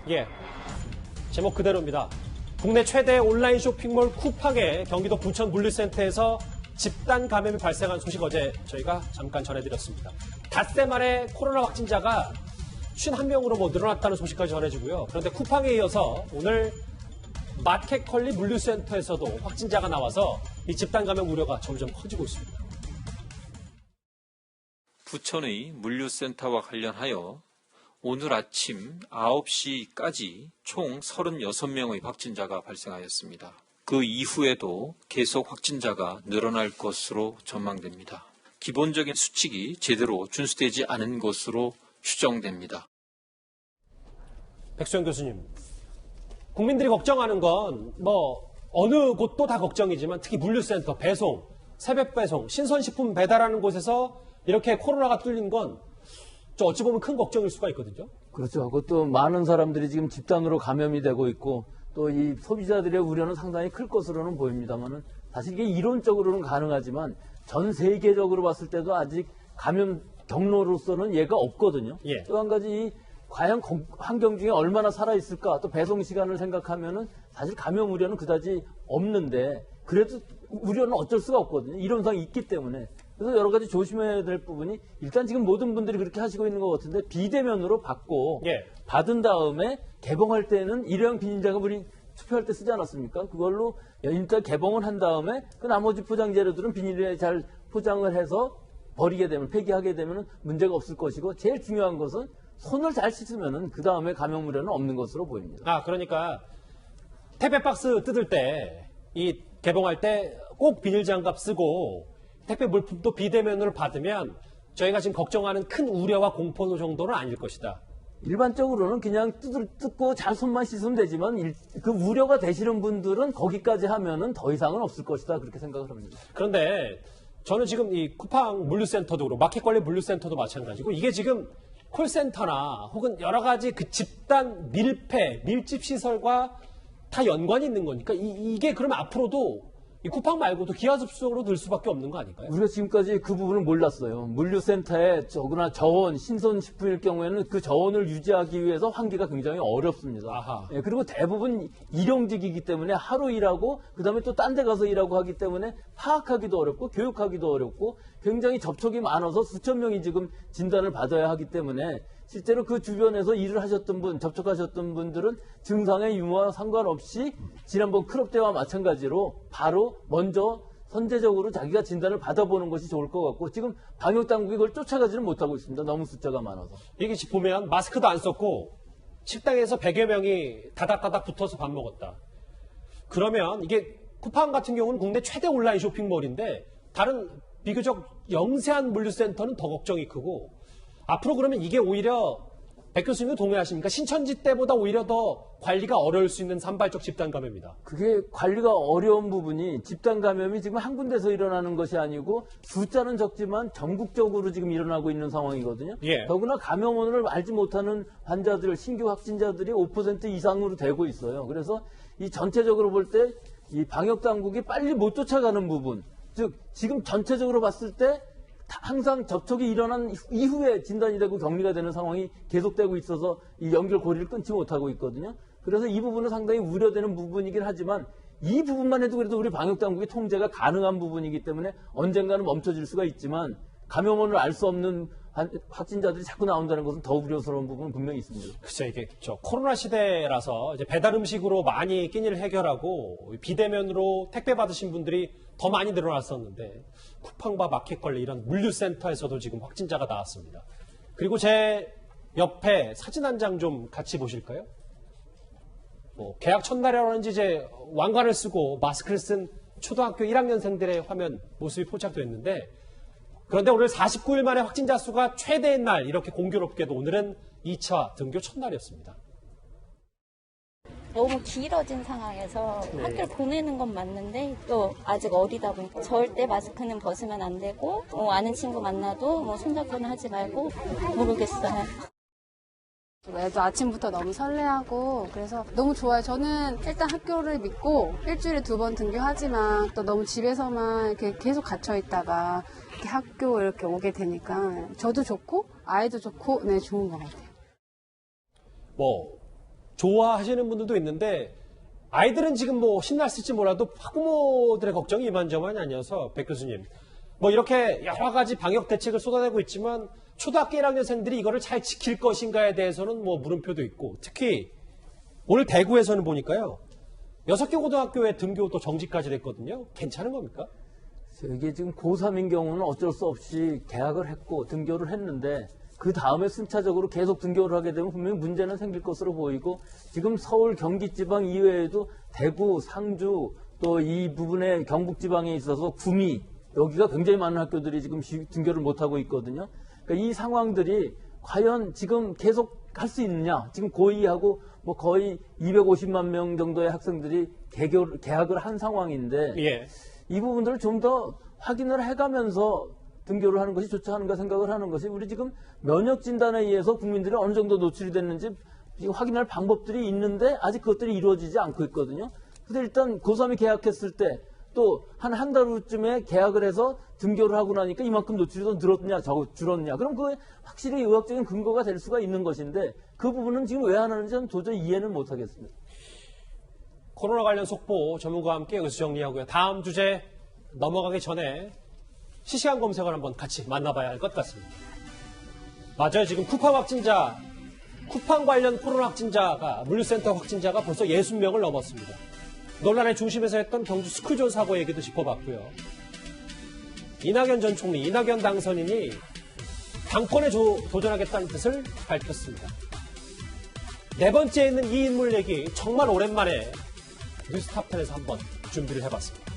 예, 제목 그대로입니다. 국내 최대 온라인 쇼핑몰 쿠팡의 경기도 부천 물류센터에서 집단 감염이 발생한 소식 어제 저희가 잠깐 전해드렸습니다. 닷새 만에 코로나 확진자가 51명으로 늘어났다는 소식까지 전해지고요. 그런데 쿠팡에 이어서 오늘 마켓컬리 물류센터에서도 확진자가 나와서 이 집단 감염 우려가 점점 커지고 있습니다. 부천의 물류센터와 관련하여 오늘 아침 9시까지 총 36명의 확진자가 발생하였습니다. 그 이후에도 계속 확진자가 늘어날 것으로 전망됩니다. 기본적인 수칙이 제대로 준수되지 않은 것으로 추정됩니다. 백수영 교수님, 국민들이 걱정하는 건 어느 곳도 다 걱정이지만 특히 물류센터, 배송, 새벽 배송, 신선식품 배달하는 곳에서 이렇게 코로나가 뚫린 건 어찌 보면 큰 걱정일 수가 있거든요. 그렇죠. 그것도 많은 사람들이 지금 집단으로 감염이 되고 있고 또 이 소비자들의 우려는 상당히 클 것으로는 보입니다만은 사실 이게 이론적으로는 가능하지만 전 세계적으로 봤을 때도 아직 감염 경로로서는 예가 없거든요. 예. 또 한 가지 과연 환경 중에 얼마나 살아있을까 또 배송 시간을 생각하면은 사실 감염 우려는 그다지 없는데 그래도 우려는 어쩔 수가 없거든요. 이론상 있기 때문에. 그래서 여러 가지 조심해야 될 부분이 일단 지금 모든 분들이 그렇게 하시고 있는 것 같은데 비대면으로 받고 받은 다음에 개봉할 때는 일회용 비닐장갑 우리 투표할 때 쓰지 않았습니까? 그걸로 일단 개봉을 한 다음에 그 나머지 포장 재료들은 비닐에 잘 포장을 해서 버리게 되면 폐기하게 되면 문제가 없을 것이고 제일 중요한 것은 손을 잘 씻으면은 그 다음에 감염 우려는 없는 것으로 보입니다. 그러니까 택배 박스 뜯을 때 이 개봉할 때 꼭 비닐 장갑 쓰고 택배 물품도 비대면으로 받으면 저희가 지금 걱정하는 큰 우려와 공포 정도는 아닐 것이다. 일반적으로는 그냥 뜯고 잘 손만 씻으면 되지만 그 우려가 되시는 분들은 거기까지 하면은 더 이상은 없을 것이다 그렇게 생각을 합니다. 그런데 저는 지금 이 쿠팡 물류센터도 그렇고 마켓컬리 물류센터도 마찬가지고 이게 지금 콜센터나 혹은 여러 가지 그 집단 밀폐, 밀집 시설과 다 연관이 있는 거니까 이게 그러면 앞으로도 이 쿠팡 말고도 기하급수적으로 늘 수밖에 없는 거 아닌가요? 우리가 지금까지 그 부분을 몰랐어요. 물류센터에 적으나 저온, 신선식품일 경우에는 그 저온을 유지하기 위해서 환기가 굉장히 어렵습니다. 예, 그리고 대부분 일용직이기 때문에 하루 일하고 그다음에 또 딴 데 가서 일하고 하기 때문에 파악하기도 어렵고 교육하기도 어렵고 굉장히 접촉이 많아서 수천 명이 지금 진단을 받아야 하기 때문에 실제로 그 주변에서 일을 하셨던 분, 접촉하셨던 분들은 증상의 유무와 상관없이 지난번 클럽 때와 마찬가지로 바로 먼저 선제적으로 자기가 진단을 받아보는 것이 좋을 것 같고 지금 방역당국이 그걸 쫓아가지는 못하고 있습니다. 너무 숫자가 많아서. 이게 지금 보면 마스크도 안 썼고 식당에서 100여 명이 다닥다닥 붙어서 밥 먹었다. 그러면 이게 쿠팡 같은 경우는 국내 최대 온라인 쇼핑몰인데 다른 비교적 영세한 물류센터는 더 걱정이 크고 앞으로 그러면 이게 오히려 백 교수님도 동의하십니까? 신천지 때보다 오히려 더 관리가 어려울 수 있는 산발적 집단 감염이다. 그게 관리가 어려운 부분이 집단 감염이 지금 한 군데서 일어나는 것이 아니고 숫자는 적지만 전국적으로 지금 일어나고 있는 상황이거든요. 예. 더구나 감염원을 알지 못하는 환자들, 신규 확진자들이 5% 이상으로 되고 있어요. 그래서 이 전체적으로 볼 때 이 방역 당국이 빨리 못 쫓아가는 부분, 즉 지금 전체적으로 봤을 때 항상 접촉이 일어난 이후에 진단이 되고 격리가 되는 상황이 계속되고 있어서 이 연결고리를 끊지 못하고 있거든요. 그래서 이 부분은 상당히 우려되는 부분이긴 하지만 이 부분만 해도 그래도 우리 방역당국의 통제가 가능한 부분이기 때문에 언젠가는 멈춰질 수가 있지만 감염원을 알 수 없는 확진자들이 자꾸 나온다는 것은 더 우려스러운 부분은 분명히 있습니다. 글쎄 이게 코로나 시대라서 이제 배달 음식으로 많이 끼니를 해결하고 비대면으로 택배 받으신 분들이 더 많이 늘어났었는데 쿠팡과 마켓컬리 이런 물류센터에서도 지금 확진자가 나왔습니다. 그리고 제 옆에 사진 한 장 좀 같이 보실까요? 개학 첫날이라는지 이제 왕관을 쓰고 마스크를 쓴 초등학교 1학년생들의 화면 모습이 포착됐는데 그런데 오늘 49일 만에 확진자 수가 최대인 날 이렇게 공교롭게도 오늘은 2차 등교 첫날이었습니다. 너무 길어진 상황에서 학교를 보내는 건 맞는데 또 아직 어리다 보니까 절대 마스크는 벗으면 안 되고 아는 친구 만나도 손잡고는 하지 말고 모르겠어요. 애도 아침부터 너무 설레하고 그래서 너무 좋아요. 저는 일단 학교를 믿고 일주일에 2번 등교하지만 또 너무 집에서만 이렇게 계속 갇혀 있다가 이렇게 학교 이렇게 오게 되니까 저도 좋고 아이도 좋고 네 좋은 것 같아요. 좋아하시는 분들도 있는데 아이들은 지금 뭐 신났을지 몰라도 학부모들의 걱정이 이만저만이 아니어서 백 교수님 뭐 이렇게 여러 가지 방역 대책을 쏟아내고 있지만 초등학교 1학년생들이 이거를 잘 지킬 것인가에 대해서는 뭐 물음표도 있고 특히 오늘 대구에서는 보니까요 6개 고등학교에 등교도 정지까지 됐거든요. 괜찮은 겁니까? 이게 지금 고3인 경우는 어쩔 수 없이 개학을 했고 등교를 했는데 그 다음에 순차적으로 계속 등교를 하게 되면 분명히 문제는 생길 것으로 보이고 지금 서울, 경기 지방 이외에도 대구, 상주 또 이 부분에 경북 지방에 있어서 구미 여기가 굉장히 많은 학교들이 지금 등교를 못하고 있거든요. 그러니까 이 상황들이 과연 지금 계속 할 수 있느냐. 지금 고2하고 뭐 거의 250만 명 정도의 학생들이 개학을 한 상황인데 예. 이 부분들을 좀 더 확인을 해가면서 등교를 하는 것이 좋지 않은가 생각을 하는 것이 우리 지금 면역 진단에 의해서 국민들이 어느 정도 노출이 됐는지 지금 확인할 방법들이 있는데 아직 그것들이 이루어지지 않고 있거든요. 근데 일단 고3이 개학했을 때 또 한 달 후쯤에 개학을 해서 등교를 하고 나니까 이만큼 노출이 더 늘었냐 줄었냐 그럼 그게 확실히 의학적인 근거가 될 수가 있는 것인데 그 부분은 지금 왜 안 하는지 저는 도저히 이해는 못하겠습니다. 코로나 관련 속보 전문가와 함께 여기서 정리하고요. 다음 주제 넘어가기 전에 실시간 검색을 한번 같이 만나봐야 할 것 같습니다. 맞아요. 지금 쿠팡 관련 코로나 확진자가 물류센터 확진자가 벌써 60명을 넘었습니다. 논란의 중심에서 했던 경주 스쿨존 사고 얘기도 짚어봤고요. 이낙연 전 총리, 이낙연 당선인이 당권에 도전하겠다는 뜻을 밝혔습니다. 네 번째에 있는 이 인물 얘기 정말 오랜만에 뉴스탑10에서 한번 준비를 해봤습니다.